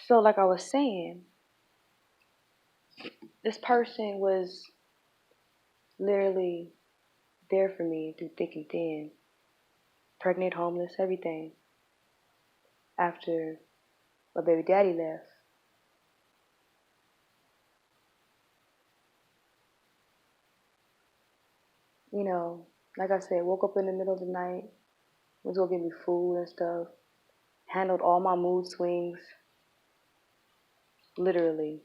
So like I was saying, this person was literally there for me through thick and thin. Pregnant, homeless, everything. After my baby daddy left. You know, like I said, woke up in the middle of the night, was gonna get me food and stuff, handled all my mood swings, literally.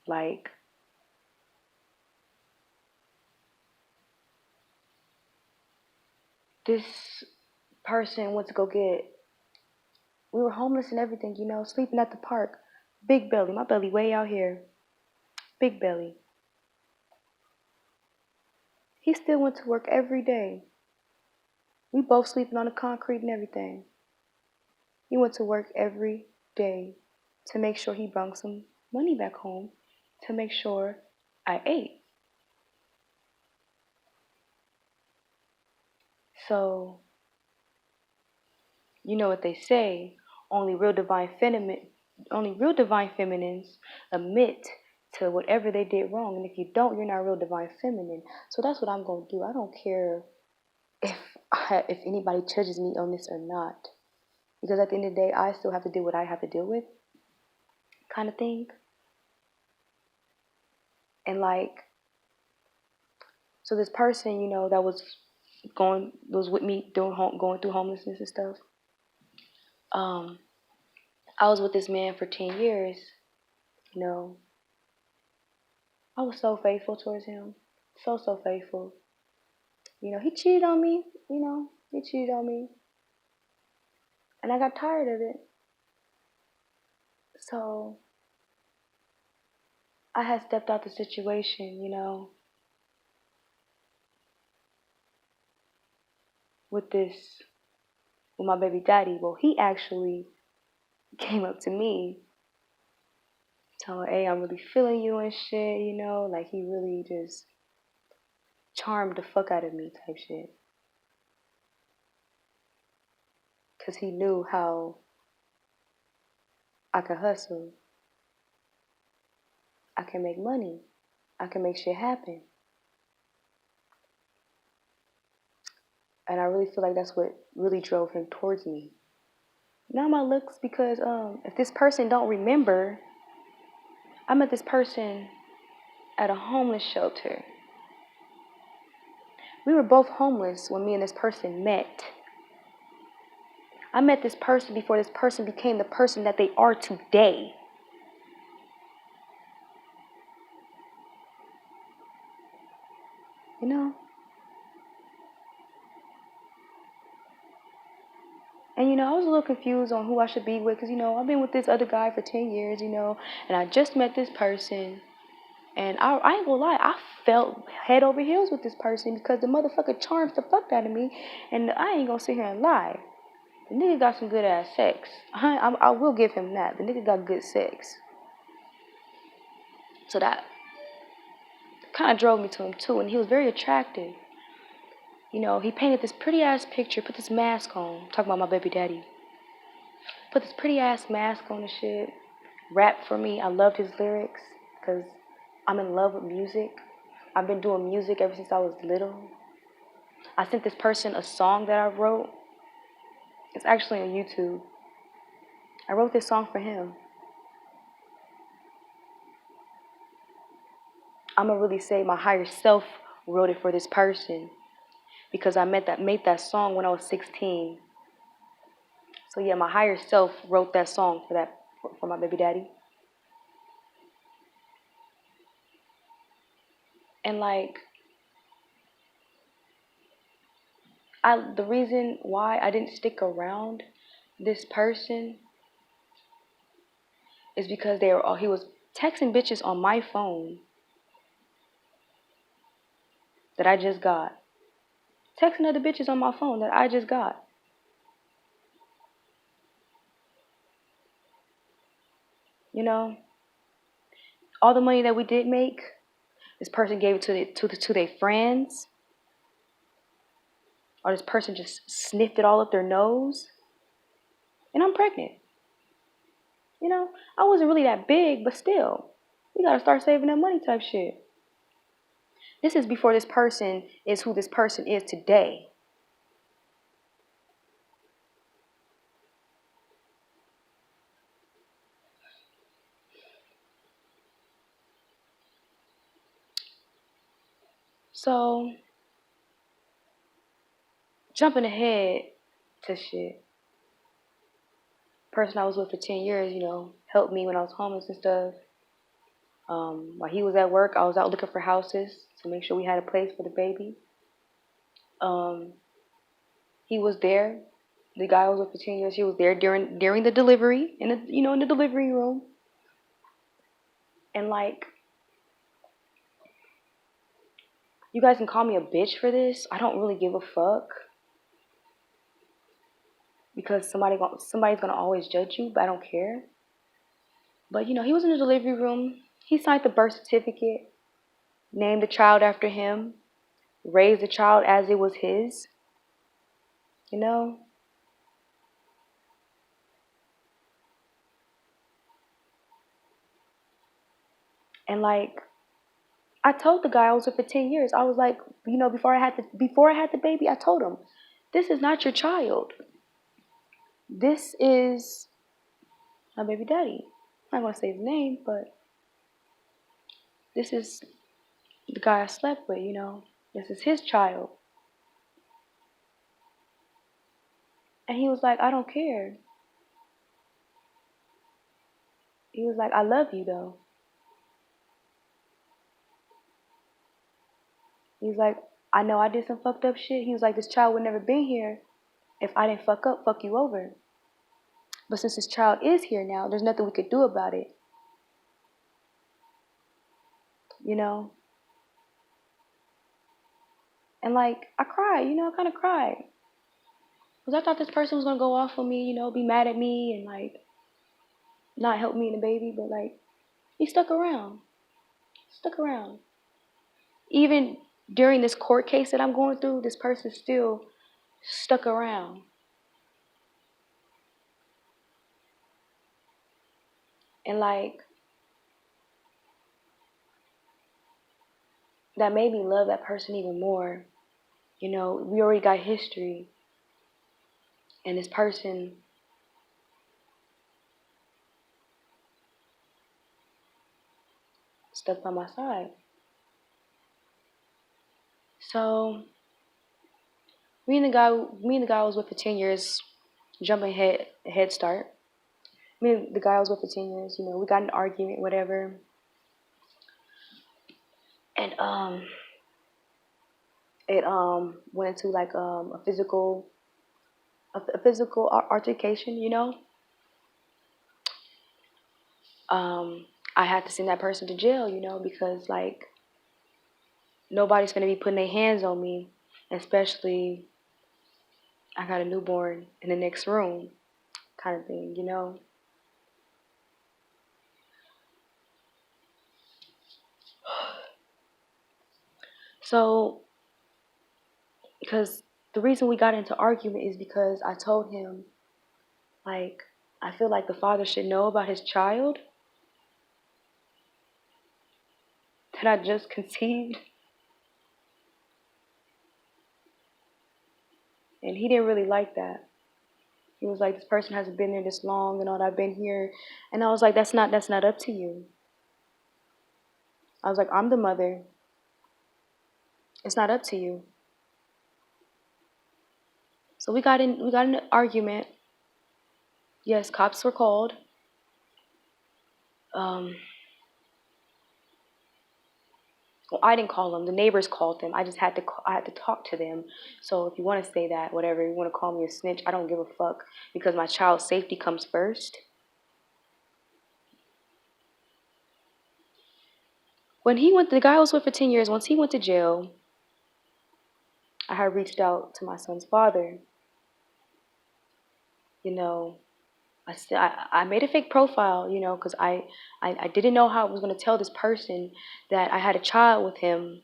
Like, this person went to go get, we were homeless and everything, you know, sleeping at the park. Big belly, my belly way out here. Big belly. He still went to work every day. We both sleeping on the concrete and everything. He went to work every day to make sure he brought some money back home to make sure I ate. So, you know what they say, only real divine feminines admit to whatever they did wrong, and if you don't, you're not a real divine feminine. So that's what I'm going to do. I don't care if if anybody judges me on this or not, because at the end of the day, I still have to do what I have to deal with, kind of thing. And like, so this person, you know, that was with me going through homelessness and stuff. Um, I was with this man for 10 years. You know, I was so faithful towards him, so faithful. You know, he cheated on me. You know, he cheated on me, and I got tired of it. So I had stepped out the situation. You know, with this with my baby daddy. Well, he actually came up to me, telling, "Hey, I'm really feeling you and shit." You know, like he really just charmed the fuck out of me, type shit. Cause he knew how I could hustle, I can make money, I can make shit happen. And I really feel like that's what really drove him towards me. Not my looks, because if this person don't remember, I met this person at a homeless shelter. We were both homeless when me and this person met. I met this person before this person became the person that they are today. You know? And you know, I was a little confused on who I should be with, because you know, I've been with this other guy for 10 years, you know, and I just met this person. And I ain't gonna lie, I felt head over heels with this person because the motherfucker charms the fuck out of me. And I ain't gonna sit here and lie. The nigga got some good ass sex. I will give him that. The nigga got good sex. So that kind of drove me to him too. And he was very attractive. You know, he painted this pretty ass picture, put this mask on. Talking about my baby daddy. Put this pretty ass mask on and shit. Rap for me. I loved his lyrics because I'm in love with music. I've been doing music ever since I was little. I sent this person a song that I wrote. It's actually on YouTube. I wrote this song for him. I'm gonna really say my higher self wrote it for this person because I made that song when I was 16. So yeah, my higher self wrote that song for my baby daddy. And like, the reason why I didn't stick around this person is because he was texting bitches on my phone that I just got. Texting other bitches on my phone that I just got. You know, all the money that we did make, this person gave it to their friends, or this person just sniffed it all up their nose. And I'm pregnant. You know, I wasn't really that big, but still, we gotta start saving that money type shit. This is before this person is who this person is today. So, jumping ahead to shit. Person I was with for 10 years, helped me when I was homeless and stuff. While he was at work, I was out looking for houses to make sure we had a place for the baby. Um, he was there. The guy I was with for 10 years, he was there during the delivery in the delivery room. And like, you guys can call me a bitch for this. I don't really give a fuck because somebody's gonna always judge you, but I don't care. But he was in the delivery room. He signed the birth certificate, named the child after him, raised the child as it was his. You know, and like I told the guy I was with for 10 years. I was like, before I had the baby, I told him, this is not your child. This is my baby daddy. I'm not gonna say his name, but this is the guy I slept with. This is his child. And he was like, I don't care. He was like, I love you though. He was like, I know I did some fucked up shit. He was like, this child would never been here if I didn't fuck you over. But since this child is here now, there's nothing we could do about it. You know? And like, I cried, I kind of cried. Because I thought this person was going to go off on me, be mad at me and like not help me and the baby. But like, he stuck around. Stuck around. Even during this court case that I'm going through, this person still stuck around. And like, that made me love that person even more. We already got history. And this person stuck by my side. So me and the guy I was with for 10 years, jumping head start. Me and the guy I was with for 10 years, we got in an argument, whatever. And it went into like a physical altercation. I had to send that person to jail, because like nobody's gonna be putting their hands on me, especially I got a newborn in the next room, kind of thing. So, because the reason we got into argument is because I told him, like, I feel like the father should know about his child that I just conceived. And he didn't really like that. He was like, this person hasn't been there this long and all that, I've been here. And I was like, that's not up to you. I was like, I'm the mother. It's not up to you. So we got in an argument. Yes, cops were called. Um, well, I didn't call them. The neighbors called them. I just had to. I had to talk to them. So if you want to say that, whatever, you want to call me a snitch, I don't give a fuck because my child's safety comes first. When the guy I was with for 10 years, once he went to jail, I had reached out to my son's father. I made a fake profile, because I didn't know how I was going to tell this person that I had a child with him.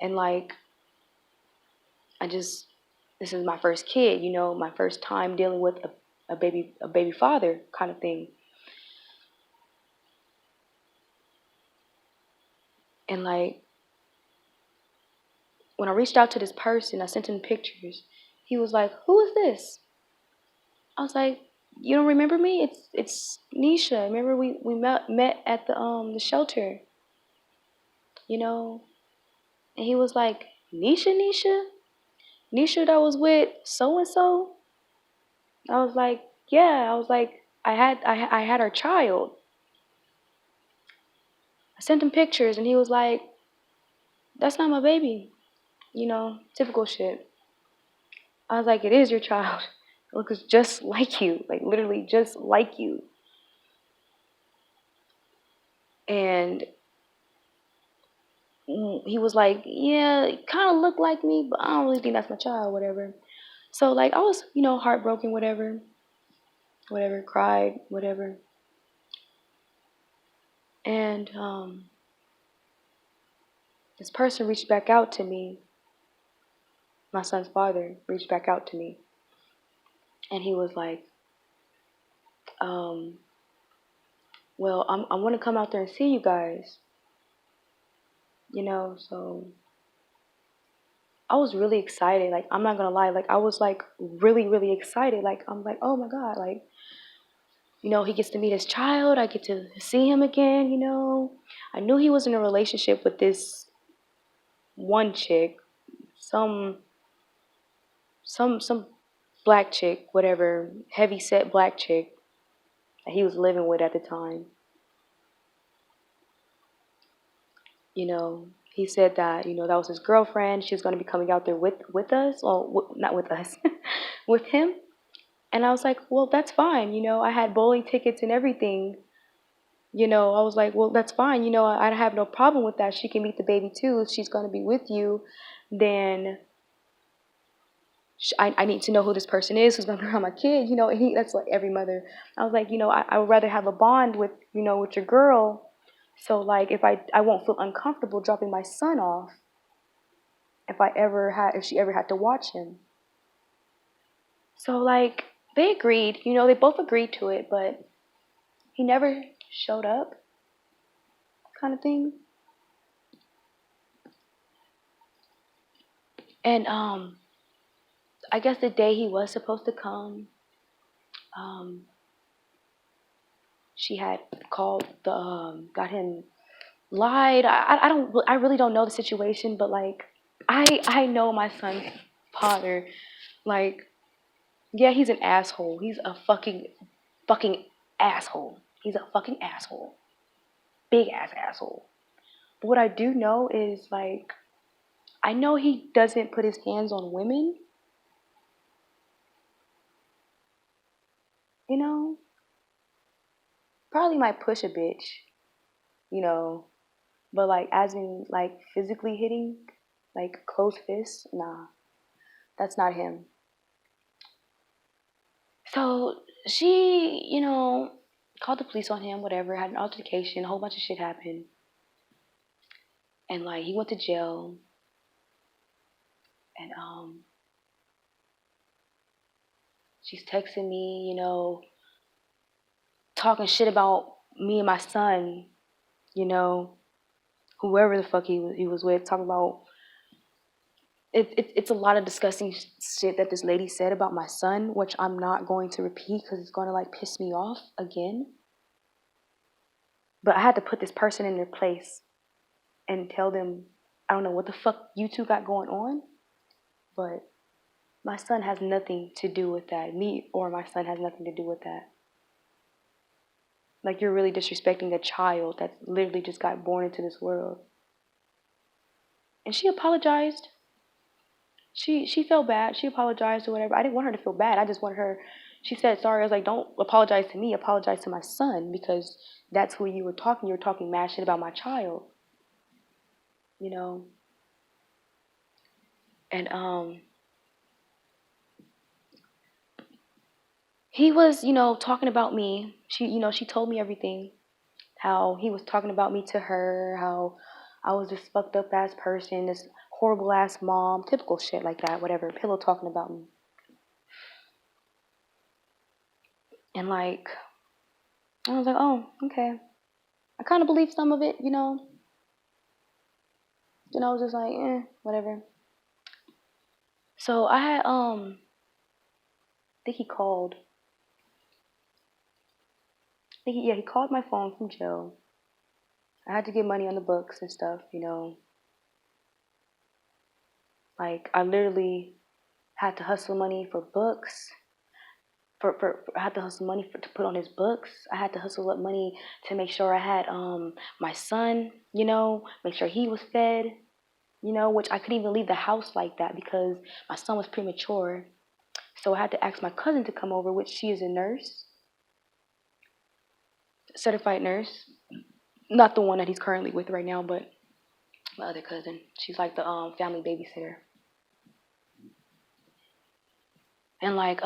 And like, this is my first kid, my first time dealing with a baby father kind of thing. And like when I reached out to this person, I sent him pictures. He was like, "Who is this?" I was like, "You don't remember me? It's Nisha. Remember we met at the shelter, you know?" And he was like, Nisha, Nisha that was with so and so. I was like, "Yeah." I was like, I had our child. I sent him pictures, and he was like, "That's not my baby." Typical shit. I was like, "It is your child. It looks just like you, like literally just like you." And he was like, "Yeah, it kind of looked like me, but I don't really think that's my child, whatever." So like I was, heartbroken, whatever, cried, whatever. And this person reached back out to me. My son's father reached back out to me, and he was like, um, "Well, I want to come out there and see you guys, So I was really excited. Like I'm not gonna lie, like I was like really, really excited. Like I'm like, oh my god, like he gets to meet his child. I get to see him again. I knew he was in a relationship with this one chick, some some black chick, whatever, heavy set black chick that he was living with at the time. He said that that was his girlfriend. She was going to be coming out there with us, or not with us, with him. And I was like, well, that's fine. I had bowling tickets and everything. I was like, well, that's fine. I have no problem with that. She can meet the baby too. If she's going to be with you, then I need to know who this person is who's going to be around my kid. And that's like every mother. I was like, I would rather have a bond with your girl. So like, if I won't feel uncomfortable dropping my son off if she ever had to watch him. So like, they agreed. They both agreed to it, but he never showed up, kind of thing. And I guess the day he was supposed to come, um, she had called got him lied. I really don't know the situation, but like I know my son's father. Like, yeah, he's an asshole. He's a fucking asshole. He's a fucking asshole. Big ass asshole. But what I do know is like I know he doesn't put his hands on women, you know? Probably might push a bitch, you know, but like as in like physically hitting, like closed fists, nah, that's not him. So she, called the police on him, whatever, had an altercation, a whole bunch of shit happened. And like he went to jail, and she's texting me, talking shit about me and my son, you know, whoever the fuck he was with, talking about it's a lot of disgusting shit that this lady said about my son, which I'm not going to repeat because it's going to like piss me off again. But I had to put this person in their place and tell them, I don't know what the fuck you two got going on, but my son has nothing to do with that. Me or my son has nothing to do with that. Like, you're really disrespecting a child that literally just got born into this world. And she apologized. She felt bad. She apologized or whatever. I didn't want her to feel bad. I just wanted her. She said sorry. I was like, don't apologize to me. Apologize to my son because that's who you were talking. You were talking mad shit about my child. You know. And he was, talking about me. She told me everything. How he was talking about me to her. How I was this fucked up ass person. This horrible ass mom. Typical shit like that. Whatever. Pillow talking about me. And like, I was like, oh, okay. I kind of believed some of it, you know. Then I was just like, whatever. So I had, I think he called. He called my phone from jail. I had to get money on the books and stuff, you know. Like, I literally had to hustle money for books. I had to hustle money to put on his books. I had to hustle up money to make sure I had my son, you know, make sure he was fed, you know, which I couldn't even leave the house like that because my son was premature. So I had to ask my cousin to come over, which she is a nurse, certified nurse. Not the one that he's currently with right now, but my other cousin. She's like the family babysitter. And like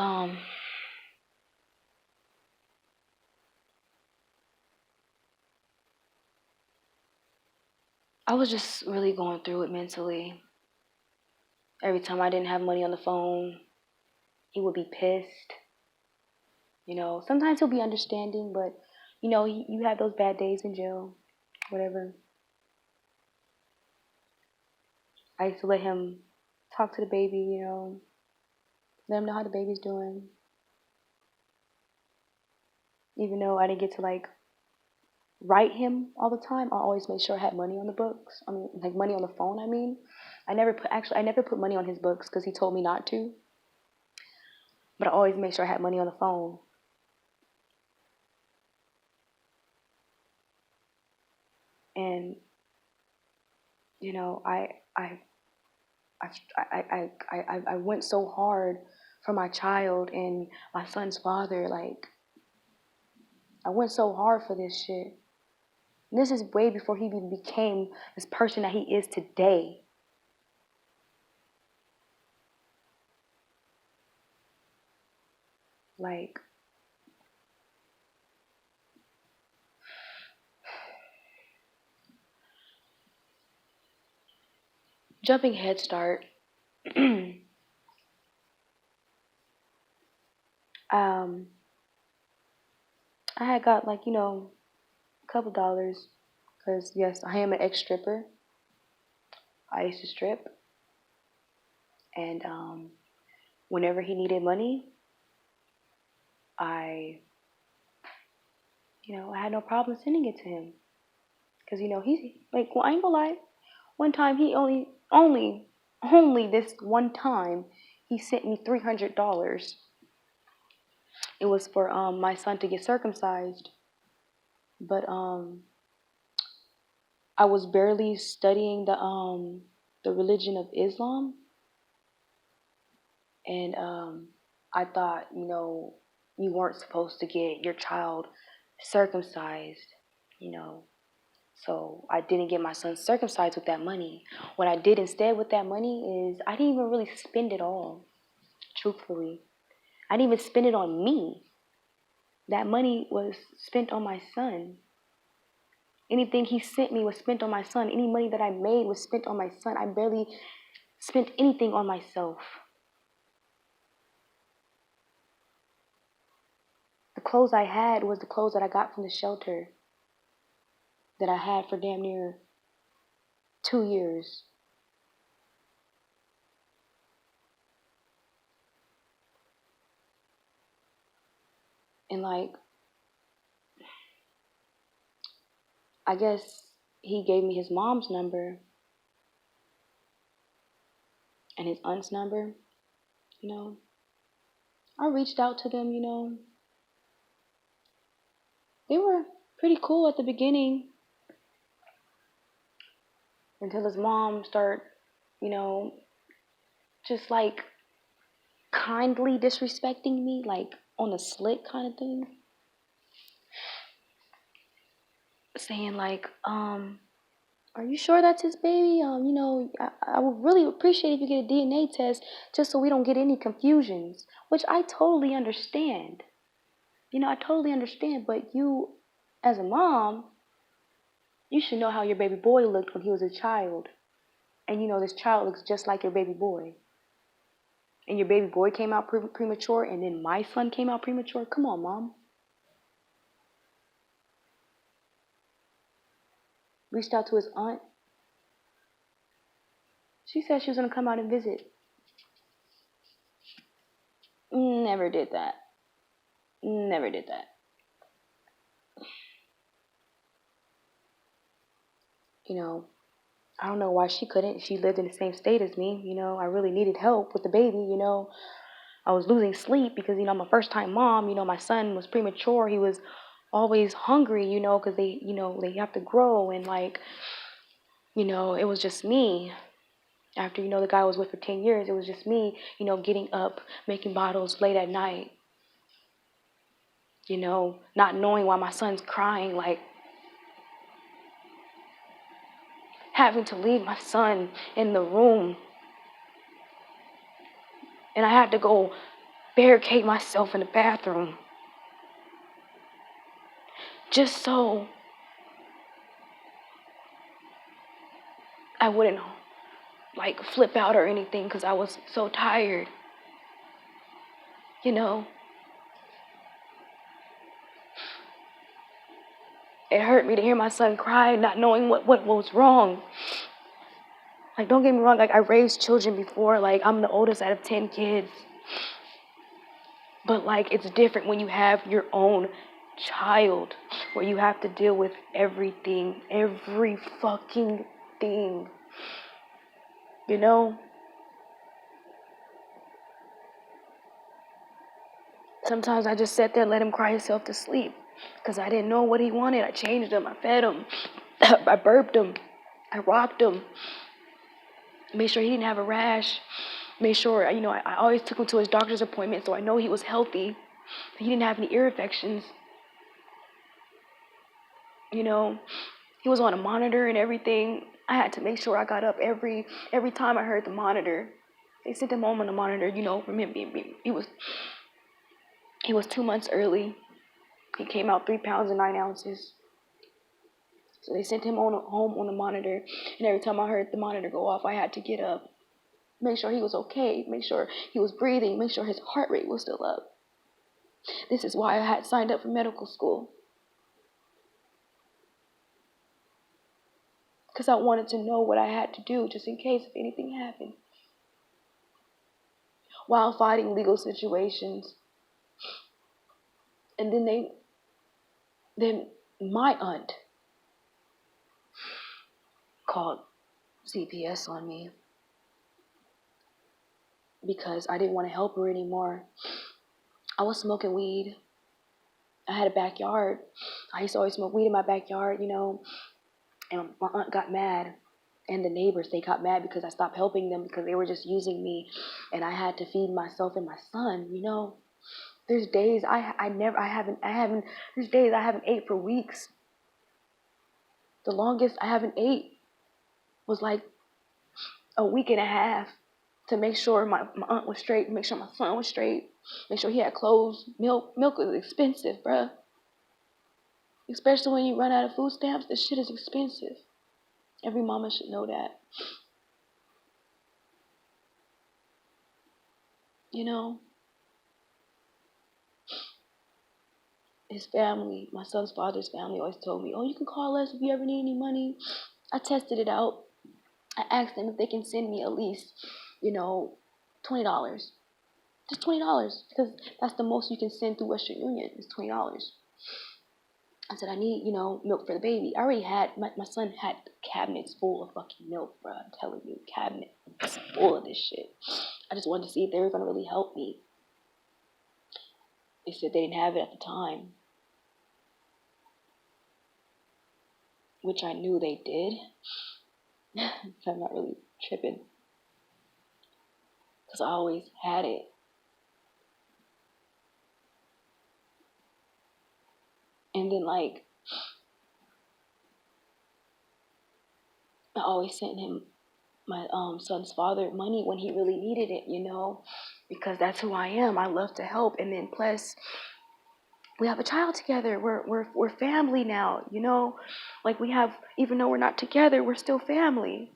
I was just really going through it mentally. Every time I didn't have money on the phone, he would be pissed. You know, sometimes he'll be understanding, but you know, you have those bad days in jail, whatever. I used to let him talk to the baby, you know, let him know how the baby's doing. Even though I didn't get to like write him all the time, I always made sure I had money on the books. I mean, like money on the phone. I mean, I never put money on his books because he told me not to. But I always made sure I had money on the phone. And you know, I went so hard for my child and my son's father. Like, I went so hard for this shit. And this is way before he even became this person that he is today. Like, jumping head start. um, I had got like, you know, a couple dollars because yes, I am an ex stripper. I used to strip, and whenever he needed money, I, you know, I had no problem sending it to him because you know he's like, well, I ain't gonna lie. One time he only this one time he sent me $300. It was for my son to get circumcised, but I was barely studying the religion of Islam, and I thought, you know, you weren't supposed to get your child circumcised, you know. So I didn't get my son circumcised with that money. What I did instead with that money is I didn't even really spend it all, truthfully. I didn't even spend it on me. That money was spent on my son. Anything he sent me was spent on my son. Any money that I made was spent on my son. I barely spent anything on myself. The clothes I had was the clothes that I got from the shelter that I had for damn near 2 years. And like, I guess he gave me his mom's number and his aunt's number, you know. I reached out to them, you know. They were pretty cool at the beginning until his mom started, you know, just like kindly disrespecting me, like on a slick kind of thing. Saying like, are you sure that's his baby? You know, I would really appreciate if you get a DNA test just so we don't get any confusions, which I totally understand. You know, I totally understand, but you, as a mom, you should know how your baby boy looked when he was a child. And you know, this child looks just like your baby boy. and your baby boy came out premature, and then my son came out premature? Come on, Mom. Reached out to his aunt. She said she was going to come out and visit. Never did that. Never did that. You know, I don't know why she couldn't. She lived in the same state as me. You know, I really needed help with the baby. You know, I was losing sleep because, you know, I'm a first time mom. You know, my son was premature. He was always hungry, you know, because they, you know, they have to grow. And like, you know, it was just me. After, you know, the guy I was with for 10 years, it was just me, you know, getting up, making bottles late at night. You know, not knowing why my son's crying, like having to leave my son in the room. And I had to go barricade myself in the bathroom just so I wouldn't like flip out or anything because I was so tired. You know, it hurt me to hear my son cry, not knowing what was wrong. Like, don't get me wrong, like, I raised children before. Like, I'm the oldest out of 10 kids. But, like, it's different when you have your own child, where you have to deal with everything, every fucking thing. You know? Sometimes I just sat there and let him cry himself to sleep because I didn't know what he wanted. I changed him. I fed him. I burped him. I rocked him. Made sure he didn't have a rash. Made sure, you know, I always took him to his doctor's appointment so I know he was healthy. He didn't have any ear infections. You know, he was on a monitor and everything. I had to make sure I got up every time I heard the monitor. They sent him home on the monitor, you know, from him being, he was 2 months early. He came out 3 pounds and 9 ounces. So they sent him home on the monitor, and every time I heard the monitor go off, I had to get up, make sure he was okay, make sure he was breathing, make sure his heart rate was still up. This is why I had signed up for medical school. Because I wanted to know what I had to do just in case if anything happened. While fighting legal situations. And then my aunt called CPS on me because I didn't want to help her anymore. I was smoking weed. I had a backyard. I used to always smoke weed in my backyard, you know, and my aunt got mad. And the neighbors, they got mad because I stopped helping them because they were just using me and I had to feed myself and my son, you know. There's days I haven't ate for weeks. The longest I haven't ate was like a week and a half to make sure my aunt was straight, make sure my son was straight, make sure he had clothes. Milk is expensive, bruh. Especially when you run out of food stamps, this shit is expensive. Every mama should know that. You know? His family, my son's father's family always told me, oh, you can call us if you ever need any money. I tested it out. I asked them if they can send me at least, you know, $20. Just $20. Because that's the most you can send through Western Union is $20. I said, I need, you know, milk for the baby. I already had, my son had cabinets full of fucking milk, bro. I'm telling you, cabinets full of this shit. I just wanted to see if they were going to really help me. They said they didn't have it at the time. Which I knew they did. I'm not really tripping. Because I always had it. And then, like, I always sent him, my son's father, money when he really needed it, you know, because that's who I am. I love to help. And then plus, we have a child together. We're family now, you know, like we have, even though we're not together, we're still family.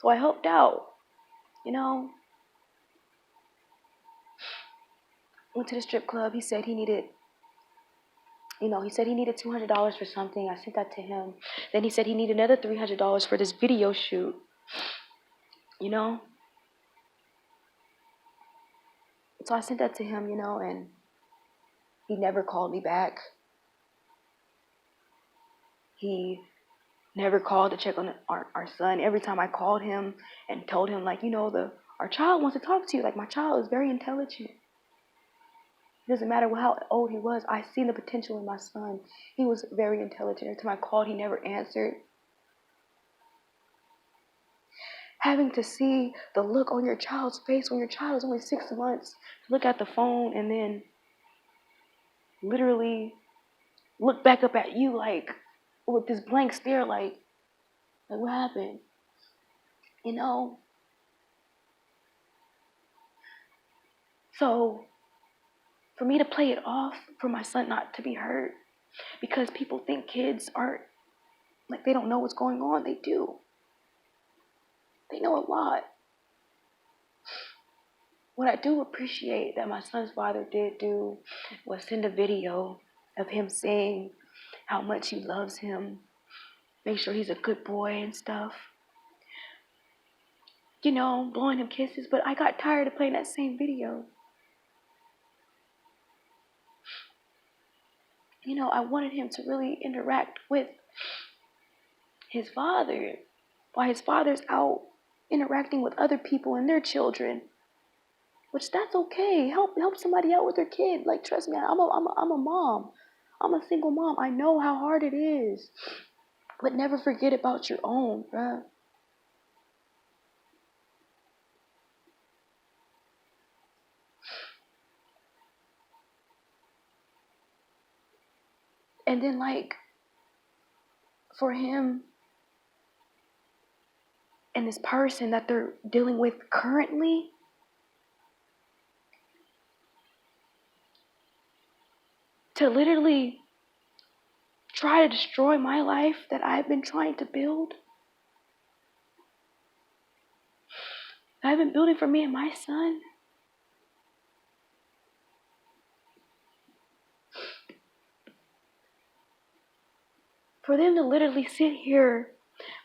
So I helped out, you know. went to the strip club. He said he needed, he said he needed $200 for something. I sent that to him. Then he said he needed another $300 for this video shoot. So I sent that to him, and he never called me back. He never called to check on our son. Every time I called him and told him, like, our child wants to talk to you. Like, my child is very intelligent. It doesn't matter how old he was. I seen the potential in my son. He was very intelligent. Every time I called, he never answered. Having to see the look on your child's face when your child is only 6 months, look at the phone and then literally look back up at you like with this blank stare, like what happened? So for me to play it off, for my son not to be hurt, because people think kids aren't, like, they don't know what's going on. They do. They know a lot. What I do appreciate that my son's father did do was send a video of him saying how much he loves him, make sure he's a good boy and stuff. Blowing him kisses, but I got tired of playing that same video. I wanted him to really interact with his father while his father's out interacting with other people and their children. Which, that's okay. Help somebody out with their kid. Like, trust me, I'm a mom. I'm a single mom. I know how hard it is. But never forget about your own, bruh. And then, like, for him and this person that they're dealing with currently, to literally try to destroy my life that I've been trying to build, that I've been building for me and my son. For them to literally sit here,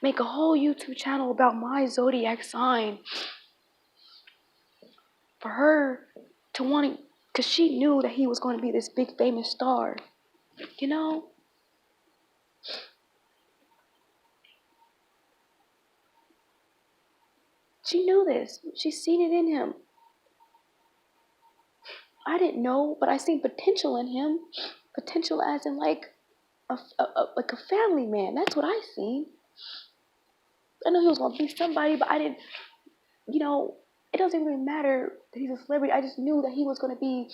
make a whole YouTube channel about my zodiac sign, for her to want to, because she knew that he was going to be this big famous star, She knew this. She's seen it in him. I didn't know, but I seen potential in him. Potential as in like like a family man. That's what I seen. I know he was going to be somebody, but I didn't, it doesn't really matter that he's a celebrity. I just knew that he was going to be,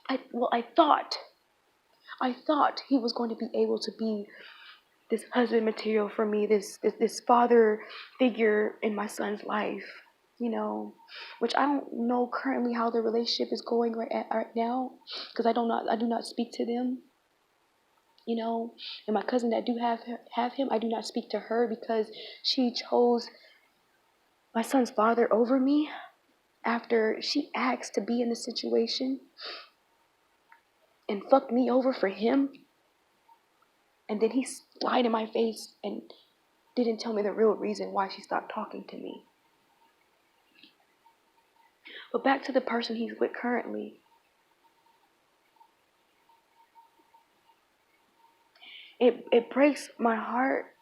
I thought he was going to be able to be this husband material for me, this father figure in my son's life, which I don't know currently how the relationship is going right now, because I do not speak to them, and my cousin that do have him, I do not speak to her because she chose my son's father over me after she asked to be in the situation and fucked me over for him. And then he lied in my face and didn't tell me the real reason why she stopped talking to me. But back to the person he's with currently. It breaks my heart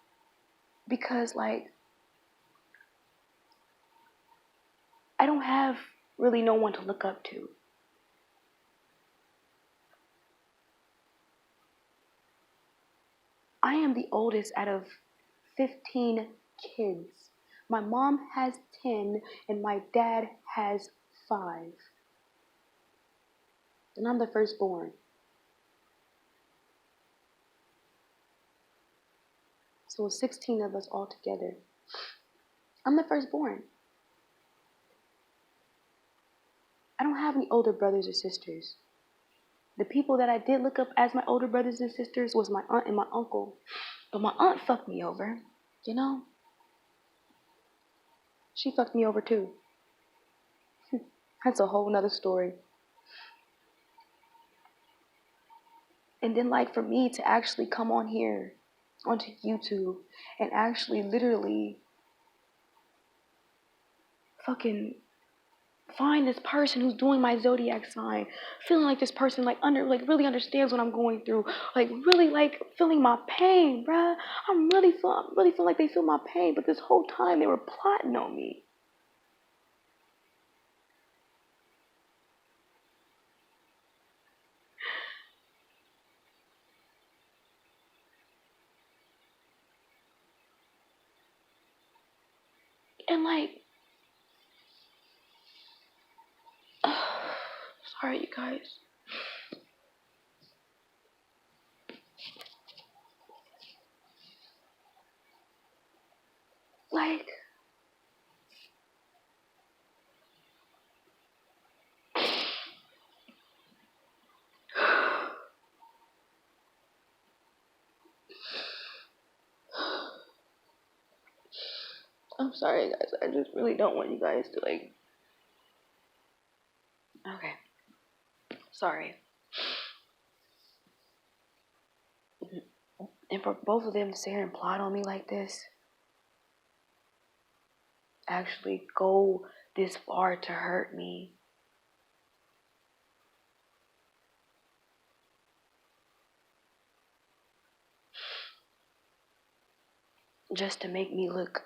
because, like, I don't have really no one to look up to. I am the oldest out of 15 kids. My mom has 10 and my dad has 5. And I'm the firstborn. So it's 16 of us all together. I'm the firstborn. I don't have any older brothers or sisters. The people that I did look up as my older brothers and sisters was my aunt and my uncle. But my aunt fucked me over, She fucked me over too. That's a whole nother story. And then, like, for me to actually come on here, onto YouTube, and actually literally fucking find this person who's doing my zodiac sign, feeling like this person really understands what I'm going through, like really like feeling my pain, bruh. I'm really feeling like they feel my pain, but this whole time they were plotting on me. And like, sorry you guys. Like, I'm sorry guys, I just really don't want you guys to like, okay, sorry. And for both of them to sit here and plot on me like this, actually go this far to hurt me, just to make me look